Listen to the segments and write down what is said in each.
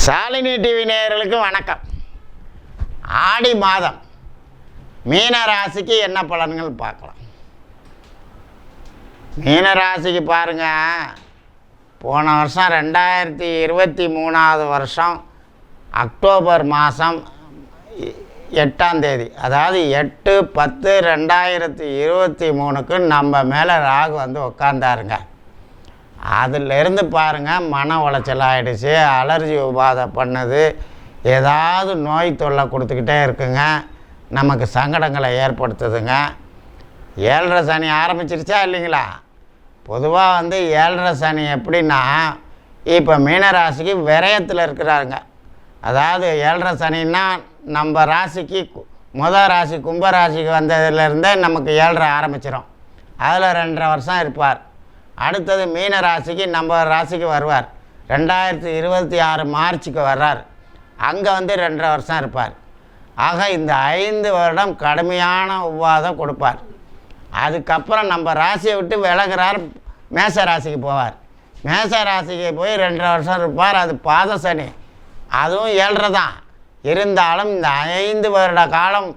Shalini TV நேயர்களுக்கு வணக்கம். ஆடி மாதம் மீன ராசிக்கு என்ன பலன்கள் பார்க்கலாம். மீன ராசிக்கு பாருங்கள், போன வருஷம் 2023 வருஷம் அக்டோபர் மாதம் 8ஆம் தேதி, அதாவது 8/10/2023 நம்ம மேலே ராகு வந்து உட்காந்தாருங்க. அதிலிருந்து பாருங்கள், மன உளைச்சல் ஆகிடுச்சு, அலர்ஜி உபாதை பண்ணுது, ஏதாவது நோய் தொல்லை கொடுத்துக்கிட்டே இருக்குங்க, நமக்கு சங்கடங்களை ஏற்படுத்துதுங்க. 7.5 சனி ஆரம்பிச்சிருச்சா இல்லைங்களா? பொதுவாக வந்து 7.5 சனி எப்படின்னா, இப்போ மீனராசிக்கு விரயத்தில் இருக்கிறாருங்க. அதாவது 7.5 சனின்னா நம்ம ராசிக்கு முதல் ராசி கும்பராசிக்கு வந்ததுலேருந்தே நமக்கு 7.5 ஆரம்பிச்சிடும். அதில் 2.5 வருஷம் இருப்பார். அடுத்தது மீன ராசிக்கு நம்ம ராசிக்கு வருவார். 2026 மார்ச்சுக்கு வர்றார். அங்கே வந்து 2.5 வருஷம் இருப்பார். ஆக இந்த 5 வருடம் கடுமையான உபாதம் கொடுப்பார். அதுக்கப்புறம் நம்ம ராசியை விட்டு விலகிறார், மேச ராசிக்கு போவார். மேச ராசிக்கு போய் 2.5 வருஷம் இருப்பார். அது பாத சனி, அதுவும் 7.5 தான். இருந்தாலும் இந்த 5 வருட காலம்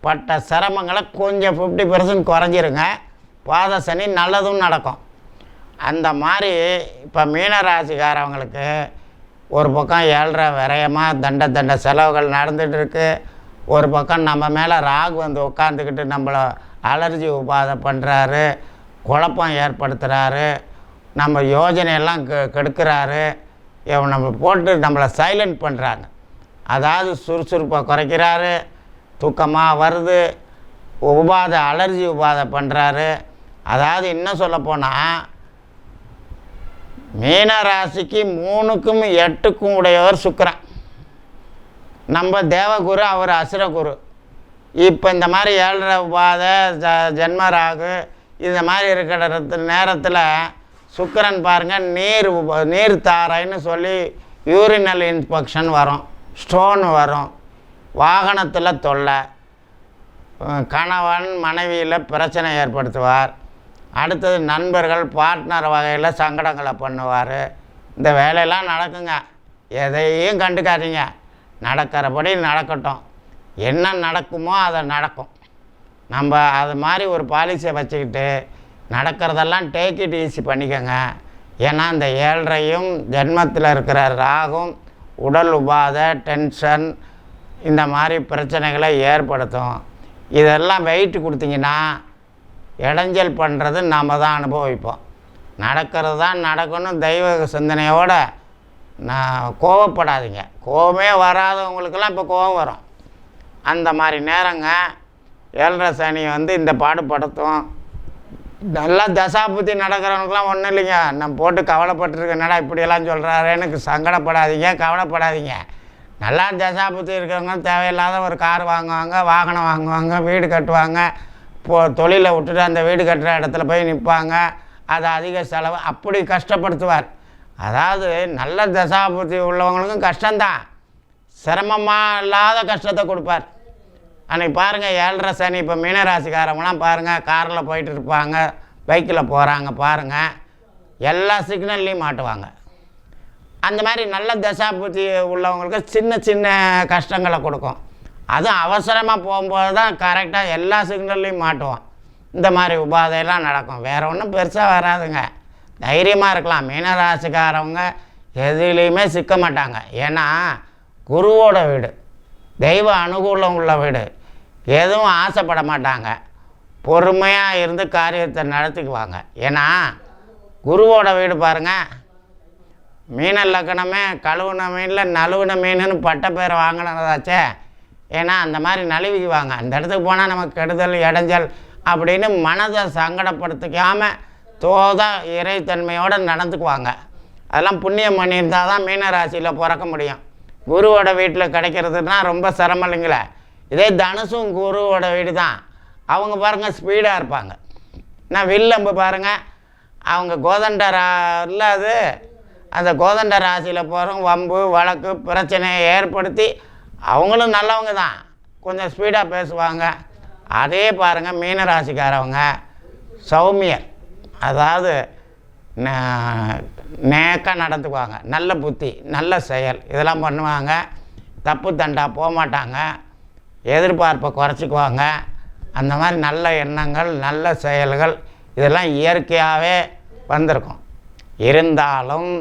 பட்ட சிரமங்களை கொஞ்சம் 50% குறைஞ்சிருங்க. பாத சனி நல்லதும் நடக்கும். அந்த மாதிரி இப்போ மீனராசிக்காரவங்களுக்கு ஒரு பக்கம் 7.5 விரயமாக தண்ட செலவுகள் நடந்துகிட்ருக்கு. ஒரு பக்கம் நம்ம மேலே ராகு வந்து உட்காந்துக்கிட்டு நம்மளை அலர்ஜி உபாதை பண்ணுறாரு, குழப்பம் ஏற்படுத்துகிறாரு, நம்ம யோஜனையெல்லாம் கெடுக்கிறாரு, நம்ம போட்டு நம்மளை சைலண்ட் பண்ணுறாங்க. அதாவது சுறுசுறுப்பை குறைக்கிறாரு, தூக்கமாக வருது, உபாதை அலர்ஜி உபாதை பண்ணுறாரு. அதாவது இன்னும் சொல்லப்போனால், மீன ராசிக்கு 3க்கும் 8க்கும் உடையவர் சுக்கிரன். நம்ம தேவகுரு, அவர் அசுரகுரு. இப்போ இந்த மாதிரி 7.5 உபாதை, ஜென்மராகு இந்த மாதிரி இருக்கிற நேரத்தில் சுக்கிரன் பாருங்கள், நீர் தாரைன்னு சொல்லி யூரினல் இன்ஃபெக்ஷன் வரும், ஸ்டோன் வரும், வாகனத்தில் தொல்லை, கணவன் மனைவியில் பிரச்சனை ஏற்படுத்துவார். அடுத்தது நண்பர்கள் பார்ட்னர் வகையில் சங்கடங்களை பண்ணுவார். இந்த வேலையெல்லாம் நடக்குங்க. எதையும் கண்டுக்காதீங்க, நடக்கிறபடி நடக்கட்டும். என்ன நடக்குமோ அதை நடக்கும். நம்ம அது மாதிரி ஒரு பாலிசியை வச்சுக்கிட்டு நடக்கிறதெல்லாம் டேக் இட் ஈஸி பண்ணிக்கோங்க. ஏன்னா இந்த 7.5யும் ஜென்மத்தில் இருக்கிற ராகும் உடல் உபாதை, டென்ஷன் இந்த மாதிரி பிரச்சனைகளை ஏற்படுத்தும். இதெல்லாம் வெயிட் கொடுத்தீங்கன்னா இடைஞ்சல் பண்ணுறது நாம் தான் அனுபவிப்போம். நடக்கிறது தான் நடக்கணும். தெய்வ சிந்தனையோடு கோவப்படாதீங்க. கோவமே வராதவங்களுக்கெல்லாம் இப்போ கோவம் வரும். அந்த மாதிரி நேரங்க 7.5 சனி வந்து இந்த பாடுபடுத்தும். நல்லா தசாபுத்தி நடக்கிறவனுக்கெல்லாம் ஒன்றும் இல்லைங்க, நம்ம போட்டு கவலைப்பட்டுருக்கு, என்னடா இப்படியெல்லாம் சொல்கிறாரு, எனக்கு சங்கடப்படாதீங்க, கவலைப்படாதீங்க. நல்லா தசாபுத்தி இருக்கிறவங்க தேவையில்லாத ஒரு கார் வாங்குவாங்க, வாகனம் வாங்குவாங்க, வீடு கட்டுவாங்க, தொழிலை விட்டுட்டு அந்த வீடு கட்டுற இடத்துல போய் நிற்பாங்க. அது அதிக செலவு, அப்படி கஷ்டப்படுத்துவார். அதாவது நல்ல தசாபுத்தி உள்ளவங்களுக்கும் கஷ்டம்தான், சிரமமாக இல்லாத கஷ்டத்தை கொடுப்பார். அன்றைக்கி பாருங்கள் 7.5 சனி. இப்போ மீனராசிக்காரங்களாம் பாருங்கள், காரில் போயிட்டு இருப்பாங்க, பைக்கில் போகிறாங்க பாருங்கள், எல்லா சிக்னல்லையும் மாட்டுவாங்க. அந்த மாதிரி நல்ல தசாபுத்தி உள்ளவங்களுக்கு சின்ன சின்ன கஷ்டங்களை கொடுக்கும். அதுவும் அவசரமாக போகும்போது தான் கரெக்டாக எல்லா சிக்னல்லையும் மாட்டுவோம். இந்த மாதிரி உபாதையெல்லாம் நடக்கும். வேறு ஒன்றும் பெருசாக வராதுங்க. தைரியமாக இருக்கலாம். மீனராசிக்காரவங்க எதுலேயுமே சிக்க மாட்டாங்க. ஏன்னா குருவோட வீடு, தெய்வ அனுகூலம் உள்ள வீடு, எதுவும் ஆசைப்பட மாட்டாங்க. பொறுமையாக இருந்து காரியத்தை நடத்திக்குவாங்க. ஏன்னா குருவோட வீடு பாருங்கள், மீன லக்கணமே கழுவுன மீனில் நழுவுன மீனுன்னு பட்ட பேரை வாங்கினதாச்சே. ஏன்னா அந்த மாதிரி நழுவிக்குவாங்க. அந்த இடத்துக்கு போனால் நமக்கு கெடுதல் இடைஞ்சல் அப்படின்னு மனதை சங்கடப்படுத்திக்காமல் இறைத்தன்மையோடு நடந்துக்குவாங்க. அதெல்லாம் புண்ணியம் பண்ணியிருந்தால் தான் மீனராசியில் பிறக்க முடியும். குருவோட வீட்டில் கிடைக்கிறதுனா ரொம்ப சிரமம் இல்லைங்களே. இதே தனுசும் குருவோட வீடு தான். அவங்க பாருங்கள் ஸ்பீடாக இருப்பாங்க. நான் வில்லம்பு பாருங்கள், அவங்க கோதண்டரில் அது அந்த கோதண்ட ராசியில் போகிறவங்க வம்பு வழக்கு பிரச்சனையை ஏற்படுத்தி அவங்களும் நல்லவங்க தான், கொஞ்சம் ஸ்பீடாக பேசுவாங்க. அதே பாருங்கள் மீனராசிக்காரவங்க சௌமியர், அதாவது நேக்காக நடந்துக்குவாங்க, நல்ல புத்தி, நல்ல செயல், இதெல்லாம் பண்ணுவாங்க. தப்பு தண்டா போக மாட்டாங்க, எதிர்பார்ப்பை குறைச்சிக்குவாங்க. அந்த மாதிரி நல்ல எண்ணங்கள், நல்ல செயல்கள் இதெல்லாம் இயற்கையாகவே வந்திருக்கும். இருந்தாலும்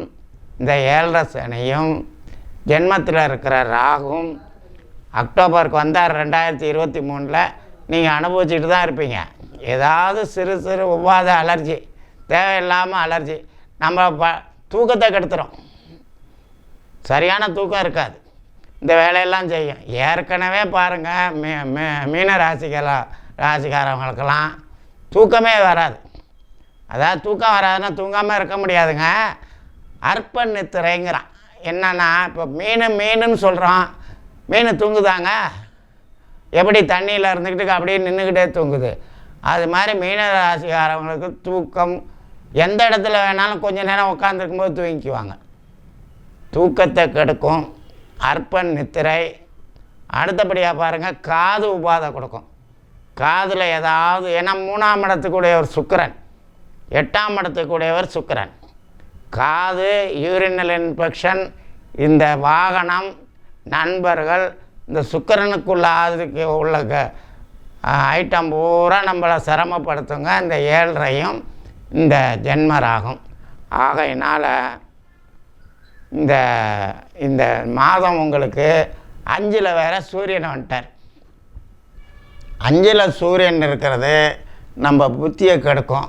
இந்த 7.5 சனியும் ஜென்மத்தில் இருக்கிற ராகும் அக்டோபருக்கு வந்தார் 2023 நீங்கள் அனுபவிச்சுட்டு தான் இருப்பீங்க. ஏதாவது சிறு சிறு உபாத அலர்ஜி, தேவையில்லாமல் அலர்ஜி நம்ம தூக்கத்தை கெடுத்துரும். சரியான தூக்கம் இருக்காது, இந்த வேலையெல்லாம் செய்யும். ஏற்கனவே பாருங்கள், மீன ராசிக்காரவங்களுக்கெல்லாம் தூக்கமே வராது. அதாவது தூக்கம் வராதுன்னா தூங்காமல் இருக்க முடியாதுங்க. அற்ப நித்திரைங்கிறான். என்னன்னா இப்போ மீனுன்னு சொல்கிறோம், மீன் தூங்குதாங்க? எப்படி தண்ணியில் இருந்துக்கிட்டு அப்படியே நின்றுக்கிட்டே தூங்குது? அது மாதிரி மீன ராசிக்காரவங்களுக்கு தூக்கம் எந்த இடத்துல வேணாலும் கொஞ்சம் நேரம் உட்காந்துருக்கும்போது தூங்கிக்குவாங்க. தூக்கத்தை கெடுக்கும் அற்ப நித்திரை. அடுத்தபடியாக பாருங்கள், காது உபாதை கொடுக்கும். காதில் ஏதாவது, ஏன்னா 3ஆம் இடத்துக்குடையவர் சுக்கிரன், 8ஆம் இடத்துக்குடையவர் சுக்கிரன். காது, யூரினல் இன்ஃபெக்ஷன், இந்த வாகனம், நண்பர்கள், இந்த சுக்கிரனுக்குள்ள அதுக்கு உள்ள ஐட்டம் பூரா நம்மளை சிரமப்படுத்துங்க. இந்த 7.5யும் இந்த ஜென்மராகும். ஆகையினால் இந்த இந்த மாதம் உங்களுக்கு 5ல் வேறு சூரியன் வந்துட்டார். 5ல் சூரியன் இருக்கிறது நம்ம புத்தியை கெடுக்கும்,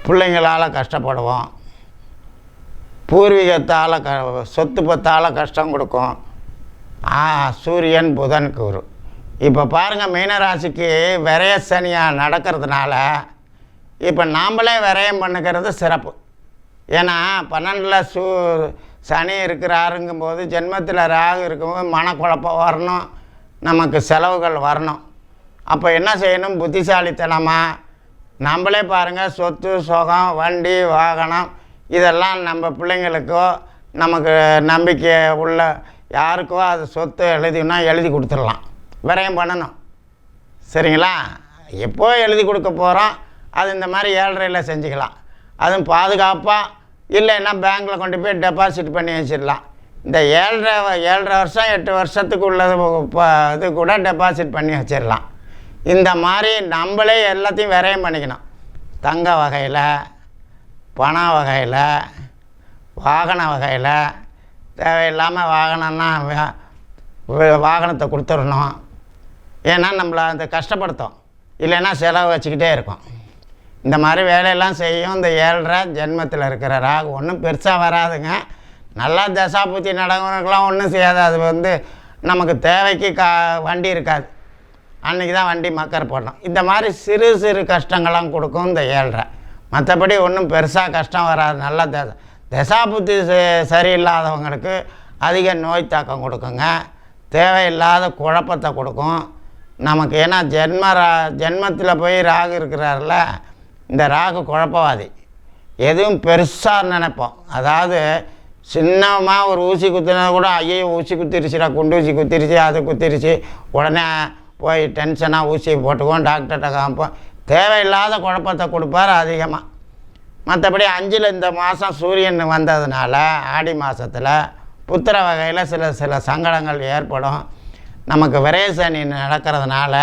பிள்ளைங்களால் கஷ்டப்படுவோம், பூர்வீகத்தால் சொத்து பத்தால் கஷ்டம் கொடுக்கும். சூரியன் புதன் குரு. இப்போ பாருங்கள், மீனராசிக்கு விரய சனியாக நடக்கிறதுனால இப்போ நாம்ளே விரயம் பண்ணுக்கிறது சிறப்பு. ஏன்னா 12ல் சனி இருக்கிறாருங்கும்போது, ஜென்மத்தில் ராகு இருக்கும்போது மனக்குழப்பம் வரணும், நமக்கு செலவுகள் வரணும். அப்போ என்ன செய்யணும்? புத்திசாலித்தனமாக நம்மளே பாருங்கள், சொத்து சுகம், வண்டி வாகனம் இதெல்லாம் நம்ம பிள்ளைங்களுக்கோ நமக்கு நம்பிக்கை உள்ள யாருக்கோ அது சொத்து எழுதி கொடுத்துடலாம். விரயம் பண்ணணும், சரிங்களா? எப்போ எழுதி கொடுக்க போகிறோம், அது இந்த மாதிரி 7.5ல் செஞ்சுக்கலாம். அதுவும் பாதுகாப்பாக இல்லைன்னா பேங்க்கில் கொண்டு போய் டெபாசிட் பண்ணி வச்சிடலாம். இந்த 7.5 வருஷம் 8 வருஷத்துக்கு உள்ளது இது கூட டெபாசிட் பண்ணி வச்சிடலாம். இந்த மாதிரி நம்மளே எல்லாத்தையும் விரயம் பண்ணிக்கணும். தங்க வகையில், பண வகையில், வாகன வகையில். தேவையில்லாமல் வாகனம்னா வாகனத்தை கொடுத்துடணும், ஏன்னா நம்மளை அந்த கஷ்டப்படுத்தும், இல்லைன்னா செலவு வச்சுக்கிட்டே இருக்கும். இந்த மாதிரி வேலையெல்லாம் செய்யும். இந்த 7.5 ஜென்மத்தில் இருக்கிற ராகு ஒன்றும் பெருசாக வராதுங்க. நல்லா தசாபுத்தி நடக்கிறவங்களுக்கெல்லாம் ஒன்றும் செய்யாது. அது நமக்கு தேவைக்கு வண்டி இருக்காது, அன்றைக்கி தான் வண்டி மக்கர் போடணும். இந்த மாதிரி சிறு சிறு கஷ்டங்கள்லாம் கொடுக்கும் இந்த 7.5. மற்றபடி ஒன்றும் பெருசாக கஷ்டம் வராது. நல்லா தசாபுத்தி சரியில்லாதவங்களுக்கு அதிக நோய் தாக்கம் கொடுக்குங்க, தேவையில்லாத குழப்பத்தை கொடுக்கும் நமக்கு. ஏன்னா ஜென்மத்தில் போய் ராகு இருக்கிறார்ல, இந்த ராகு குழப்பவாதி. எதுவும் பெருசாக நினைப்போம். அதாவது சின்னமாக ஒரு ஊசி குத்தினா கூட, ஐயோ ஊசி குத்திருச்சுடா, குண்டு ஊசி குத்திருச்சு, அது குத்திருச்சு, உடனே போய் டென்ஷனாக ஊசியை போட்டுக்குவோம், டாக்டர்கிட்ட காமிப்போம். தேவையில்லாத குழப்பத்தை கொடுப்பார் அதிகமாக. மற்றபடி 5ல் இந்த மாதம் சூரியன் வந்ததுனால ஆடி மாதத்தில் புத்திர வகையில் சில சங்கடங்கள் ஏற்படும். நமக்கு விரயசனி நடக்கிறதுனால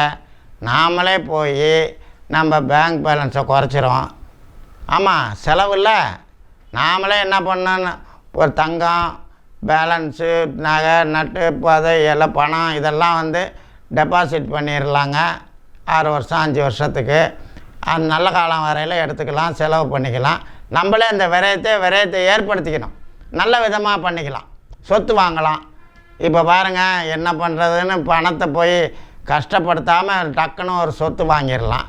நாமளே போய் நம்ம பேங்க் பேலன்ஸை குறைச்சிரும். ஆமாம், செலவில் நாமளே என்ன பண்ணோன்னு ஒரு தங்கம், பேலன்ஸு, நகை, நட்டு, பதை, எல்லாம் பணம் இதெல்லாம் டெபாசிட் பண்ணிடலாங்க. 6 வருஷம் 5 வருஷத்துக்கு. அது நல்ல காலம் வரையில் எடுத்துக்கலாம், செலவு பண்ணிக்கலாம். நம்மளே அந்த விரயத்தை ஏற்படுத்திக்கணும், நல்ல விதமாக பண்ணிக்கலாம், சொத்து வாங்கலாம். இப்போ பாருங்கள் என்ன பண்ணுறதுன்னு, பணத்தை போய் கஷ்டப்படுத்தாமல் டக்குன்னு ஒரு சொத்து வாங்கிடலாம்.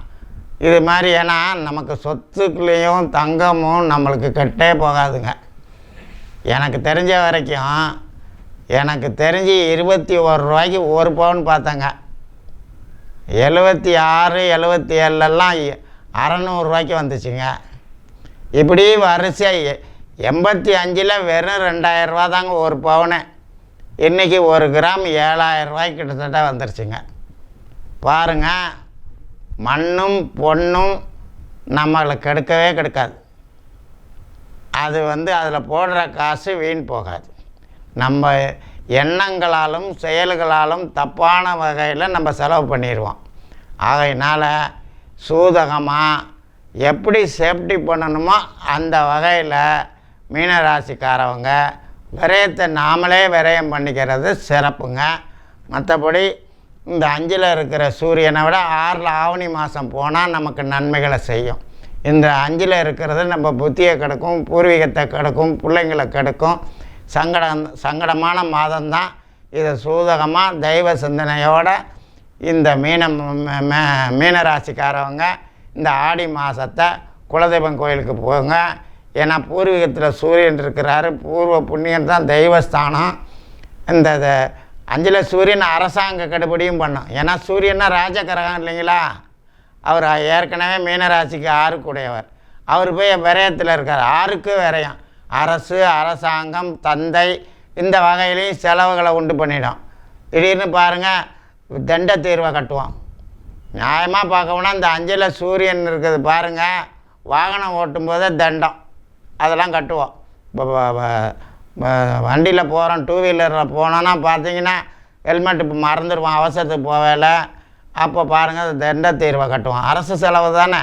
இது மாதிரி. ஏன்னா நமக்கு சொத்துக்குள்ளேயும் தங்கமும் நம்மளுக்கு கெட்டே போகாதுங்க. எனக்கு தெரிஞ்ச வரைக்கும், எனக்கு தெரிஞ்சு 21 ரூபாய்க்கு 1 பவுன் பார்த்தேங்க. 76 77லலாம் 600 ரூபாய்க்கு வந்துச்சுங்க. இப்படி வரிசை 85ல் வெறும் 2000 ரூபா தாங்க 1 பவுனு. இன்றைக்கி 1 கிராம் 7000 ரூபாய்க்கு கிட்டத்தட்ட வந்துருச்சுங்க. பாருங்கள், மண்ணும் பொண்ணும் நம்மளை கெடுக்கவே கெடுக்காது. அது அதில் போடுற காசு வீண் போகாது. நம்ம எண்ணங்களாலும் செயல்களாலும் தப்பான வகையில் நம்ம செலவு பண்ணிடுவோம். ஆகையினால் சூதகமாக எப்படி சேஃப்டி பண்ணணுமோ அந்த வகையில் மீனராசிக்காரவங்க விரயத்தை நாமளே விரயம் பண்ணிக்கிறது சிறப்புங்க. மற்றபடி இந்த 5ல் இருக்கிற சூரியனை விட 6ல் ஆவணி மாதம் போனால் நமக்கு நன்மைகளை செய்யும். இந்த 5ல் இருக்கிறது நம்ம புத்தியை கெடுக்கும், பூர்வீகத்தை கெடுக்கும், பிள்ளைங்களை கெடுக்கும். சங்கடமான மாதம்தான். இதை சூதகமாக தெய்வ சிந்தனையோடு இந்த மீனராசிக்காரவங்க இந்த ஆடி மாதத்தை குலதெய்வம் கோயிலுக்கு போங்க. ஏன்னா பூர்வீகத்தில் சூரியன் இருக்கிறாரு. பூர்வ புண்ணியம் தான் தெய்வஸ்தானம். இந்த 5ல் சூரியன் அரசாங்க கடுபடியும் பண்ணும். ஏன்னா சூரியன்னா ராஜகிரகம் இல்லைங்களா. அவர் ஏற்கனவே மீனராசிக்கு 6 உடையவர். அவர் போய் விரயத்தில் இருக்கார். 6க்கு விரயம். அரசு, அரசாங்கம், தந்தை இந்த வகையிலையும் செலவுகளை உண்டு பண்ணிடும். திடீர்னு பாருங்கள் தண்ட தீர்வை கட்டுவோம். நியாயமாக பார்க்கணுன்னா இந்த 5ல் சூரியன் இருக்குது பாருங்கள், வாகனம் ஓட்டும்போதே தண்டம் அதெல்லாம் கட்டுவோம். இப்போ வண்டியில் போகிறோம், 2 வீலரில் போனோன்னா பார்த்தீங்கன்னா ஹெல்மெட் இப்போ மறந்துடுவோம், அவசரத்துக்கு போவேல. அப்போ பாருங்கள் தண்ட தீர்வை கட்டுவோம். அரசு செலவு தானே.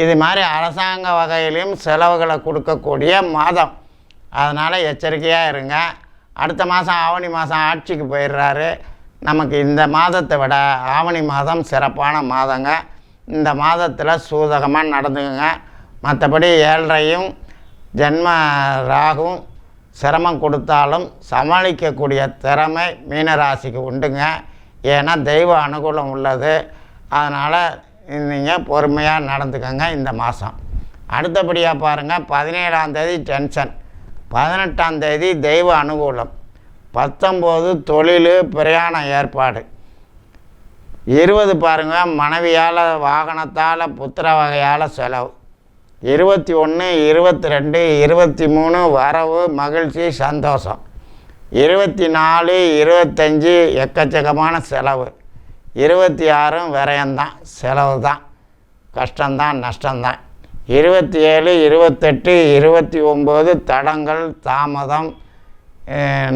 இது மாதிரி அரசாங்க வகையிலையும் செலவுகளை கொடுக்கக்கூடிய மாதம். அதனால் எச்சரிக்கையாக இருங்க. அடுத்த மாதம் ஆவணி மாதம் ஆட்சிக்கு போயிடுறாரு. நமக்கு இந்த மாதத்தை விட ஆவணி மாதம் சிறப்பான மாதங்க. இந்த மாதத்தில் சூதகமாக நடந்துக்குங்க. மற்றபடி 7ரையும் ஜென்ம ராகும் சிரமம் கொடுத்தாலும் சமாளிக்கக்கூடிய திறமை மீனராசிக்கு உண்டுங்க. ஏன்னா தெய்வ அனுகூலம் உள்ளது. அதனால் நீங்கள் பொறுமையாக நடந்துக்கங்க இந்த மாதம். அடுத்தபடியாக பாருங்கள் 17ஆம் தேதி டென்ஷன், 18ஆம் தேதி தெய்வ அனுகூலம், 19 தொழில் பிரயாண ஏற்பாடு, 20 பாருங்கள் மனைவியால் வாகனத்தால் புத்திர வகையால் செலவு, 21 22 23 வரவு மகிழ்ச்சி சந்தோஷம், 24 25 எக்கச்சக்கமான செலவு, 26 விரயம்தான், செலவு தான், கஷ்டம்தான், நஷ்டம்தான், 27 28 29 தடங்கள் தாமதம்,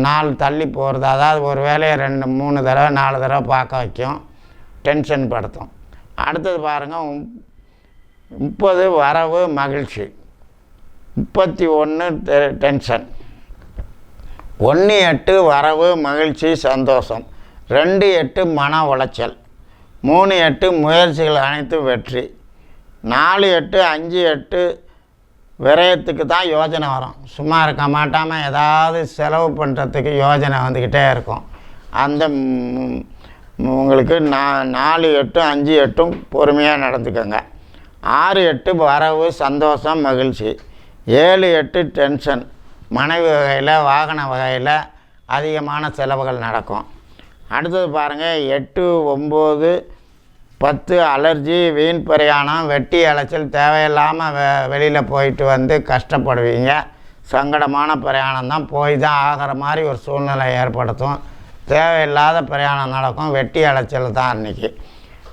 நாள் தள்ளி போகிறது. அதாவது ஒரு வேலையை 2 3 தடவை 4 தடவை பார்க்க வைக்கும், டென்ஷன் படுத்தும். அடுத்தது பாருங்கள் 30 வரவு மகிழ்ச்சி, 31 டென்ஷன், 1 8 வரவு மகிழ்ச்சி சந்தோஷம், 2 8 மன உளைச்சல், 3 8 முயற்சிகள் அனைத்தும் வெற்றி, 4 8 5 8 விரயத்துக்கு தான் யோஜனை வரும். சும்மா இருக்க மாட்டாமல் ஏதாவது செலவு பண்ணுறதுக்கு யோஜனை வந்துக்கிட்டே இருக்கும். அந்த உங்களுக்கு 4 8 5 8 பொறுமையாக நடந்துக்கோங்க. 6 8 வரவு சந்தோஷம் மகிழ்ச்சி, 7 8 டென்ஷன், மனைவி வகையில் வாகன வகையில் அதிகமான செலவுகள் நடக்கும். அடுத்தது பாருங்கள் 8 9 10 அலர்ஜி, வீண் பிரயாணம், வெட்டி அலைச்சல், தேவையில்லாமல் வெளியில் போயிட்டு வந்து கஷ்டப்படுவீங்க. சங்கடமான பிரயாணம் தான், போய் தான் ஆகிற மாதிரி ஒரு சூழ்நிலை ஏற்படுத்தும். தேவையில்லாத பிரயாணம் நடக்கும், வெட்டி அலைச்சல் தான். அன்றைக்கி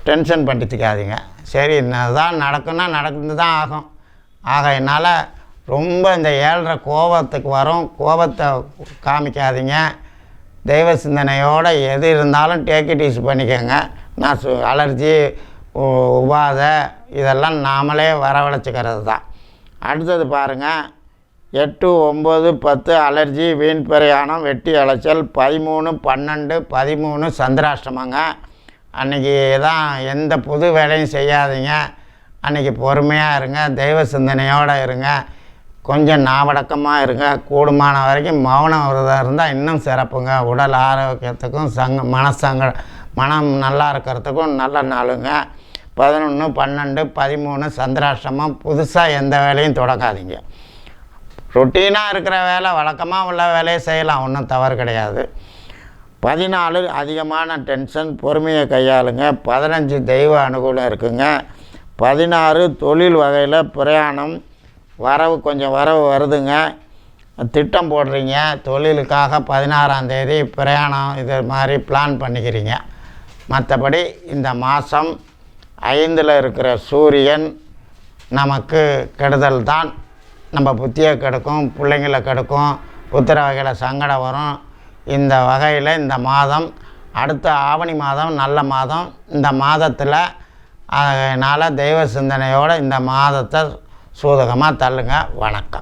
டென்ஷன் பண்ணிட்டுக்காதீங்க. சரி தான் நடக்குன்னா நடந்து தான் ஆகும். ஆகையினால் ரொம்ப இந்த 7ரை கோபத்துக்கு வரும், கோபத்தை காமிக்காதீங்க. தெய்வ சிந்தனையோடு எது இருந்தாலும் டேக் இட் ஈஸி பண்ணிக்கோங்க. நான் அலர்ஜி உபாத இதெல்லாம் நாமளே வரவழைச்சிக்கிறது தான். அடுத்தது பாருங்கள் 8 9 10 அலர்ஜி, வீண் பிரயாணம், வெட்டி அலைச்சல், 13 12 13 சந்திராஷ்டமங்க. அன்றைக்கி தான் எந்த புது வேலையும் செய்யாதீங்க. அன்றைக்கி பொறுமையாக இருங்க, தெய்வ சிந்தனையோடு இருங்க, கொஞ்சம் நாவடக்கமாக இருங்க. கூடுமான வரைக்கும் மௌன விரதம் இருந்தால் இன்னும் சிறப்புங்க. உடல் ஆரோக்கியத்துக்கும் மனம் நல்லா இருக்கிறதுக்கும் நல்ல நாளுங்க. 11 12 13 சந்திராஷ்டமம். புதுசாக எந்த வேலையும் தொடங்காதீங்க. ரொட்டீனாக இருக்கிற வேலை, வழக்கமாக உள்ள வேலையை செய்யலாம், ஒன்றும் தவறு கிடையாது. 14 அதிகமான டென்ஷன், பொறுமையை கையாளுங்க. 15 தெய்வ அனுகூலம் இருக்குங்க. 16 தொழில் வகையில் பிரயாணம், வரவு கொஞ்சம் வரவு வருதுங்க. திட்டம் போடுறீங்க தொழிலுக்காக, 16ஆம் தேதி பிரயாணம் இது மாதிரி பிளான் பண்ணிக்கிறீங்க. மற்றபடி இந்த மாதம் 5ல் இருக்கிற சூரியன் நமக்கு கெடுதல் தான். நம்ம புத்தியை கெடுக்கும், பிள்ளைங்களை கெடுக்கும், புத்திர வகையில் சங்கடம் வரும். இந்த வகையில் இந்த மாதம் அடுத்த ஆவணி மாதம் நல்ல மாதம். இந்த மாதத்தில் அதனால் தெய்வ சிந்தனையோடு இந்த மாதத்தை சூதகமாக தள்ளுங்க. வணக்கம்.